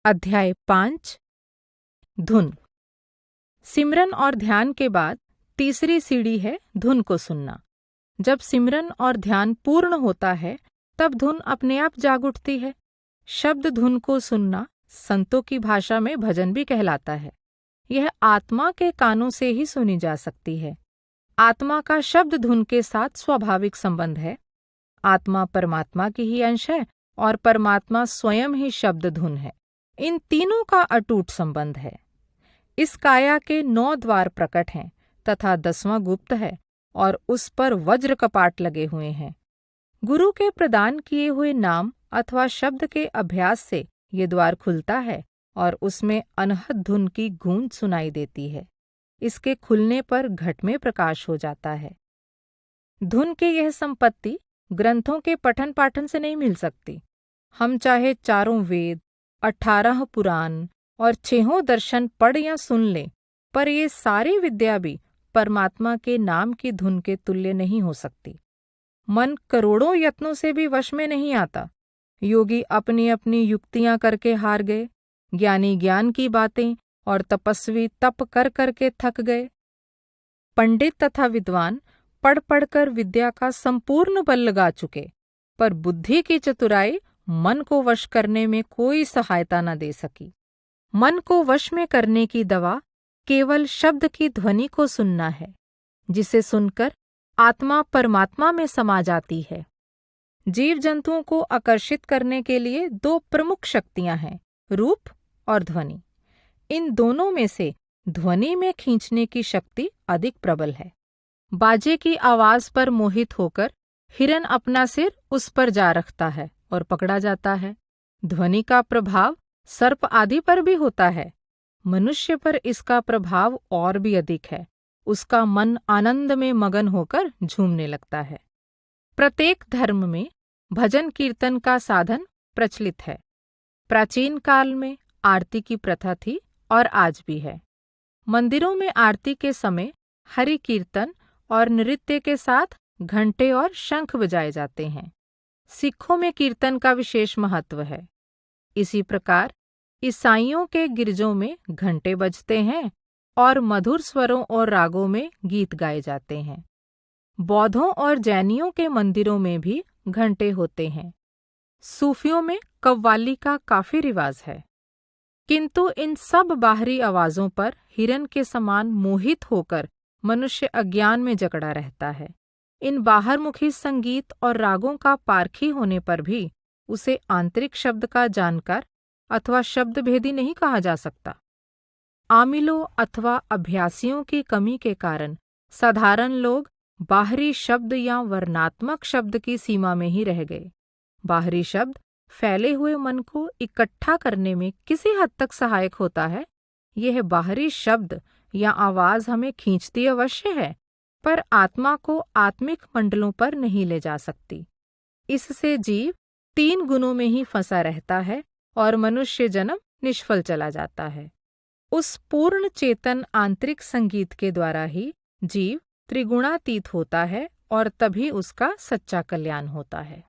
अध्याय 5 धुन। सिमरन और ध्यान के बाद तीसरी सीढ़ी है धुन को सुनना। जब सिमरन और ध्यान पूर्ण होता है तब धुन अपने आप जाग उठती है। शब्द धुन को सुनना संतों की भाषा में भजन भी कहलाता है। यह आत्मा के कानों से ही सुनी जा सकती है। आत्मा का शब्द धुन के साथ स्वाभाविक संबंध है। आत्मा परमात्मा की ही अंश है और परमात्मा स्वयं ही शब्द धुन है। इन तीनों का अटूट संबंध है। इस काया के 9 द्वार प्रकट हैं तथा 10वां गुप्त है और उस पर वज्र कपाट लगे हुए हैं। गुरु के प्रदान किए हुए नाम अथवा शब्द के अभ्यास से ये द्वार खुलता है और उसमें अनहद धुन की गूंज सुनाई देती है। इसके खुलने पर घट में प्रकाश हो जाता है। धुन की यह संपत्ति ग्रंथों के पठन पाठन से नहीं मिल सकती। हम चाहे 4 वेद, 18 पुराण और 6 दर्शन पढ़ या सुन लें, पर ये सारी विद्या भी परमात्मा के नाम की धुन के तुल्य नहीं हो सकती। मन करोड़ों यत्नों से भी वश में नहीं आता। योगी अपनी अपनी युक्तियां करके हार गए, ज्ञानी ज्ञान की बातें और तपस्वी तप कर करके थक गए। पंडित तथा विद्वान पढ़ पढ़कर विद्या का संपूर्ण बल लगा चुके, पर बुद्धि की चतुराई मन को वश करने में कोई सहायता न दे सकी। मन को वश में करने की दवा केवल शब्द की ध्वनि को सुनना है, जिसे सुनकर आत्मा परमात्मा में समा जाती है। जीव जंतुओं को आकर्षित करने के लिए 2 प्रमुख शक्तियां हैं, रूप और ध्वनि। इन दोनों में से ध्वनि में खींचने की शक्ति अधिक प्रबल है। बाजे की आवाज पर मोहित होकर हिरन अपना सिर उस पर जा रखता है और पकड़ा जाता है। ध्वनि का प्रभाव सर्प आदि पर भी होता है। मनुष्य पर इसका प्रभाव और भी अधिक है। उसका मन आनंद में मगन होकर झूमने लगता है। प्रत्येक धर्म में भजन कीर्तन का साधन प्रचलित है। प्राचीन काल में आरती की प्रथा थी और आज भी है। मंदिरों में आरती के समय हरि कीर्तन और नृत्य के साथ घंटे और शंख बजाए जाते हैं। सिखों में कीर्तन का विशेष महत्व है। इसी प्रकार ईसाइयों के गिरजों में घंटे बजते हैं और मधुर स्वरों और रागों में गीत गाए जाते हैं। बौद्धों और जैनियों के मंदिरों में भी घंटे होते हैं। सूफियों में कव्वाली का काफी रिवाज है। किंतु इन सब बाहरी आवाजों पर हिरन के समान मोहित होकर मनुष्य अज्ञान में जकड़ा रहता है। इन बाहरमुखी संगीत और रागों का पारखी होने पर भी उसे आंतरिक शब्द का जानकार अथवा शब्दभेदी नहीं कहा जा सकता। आमिलों अथवा अभ्यासियों की कमी के कारण साधारण लोग बाहरी शब्द या वर्णात्मक शब्द की सीमा में ही रह गए। बाहरी शब्द फैले हुए मन को इकट्ठा करने में किसी हद तक सहायक होता है। यह बाहरी शब्द या आवाज हमें खींचती अवश्य है, पर आत्मा को आत्मिक मंडलों पर नहीं ले जा सकती। इससे जीव 3 गुणों में ही फंसा रहता है और मनुष्य जन्म निष्फल चला जाता है। उस पूर्ण चेतन आंतरिक संगीत के द्वारा ही जीव त्रिगुणातीत होता है और तभी उसका सच्चा कल्याण होता है।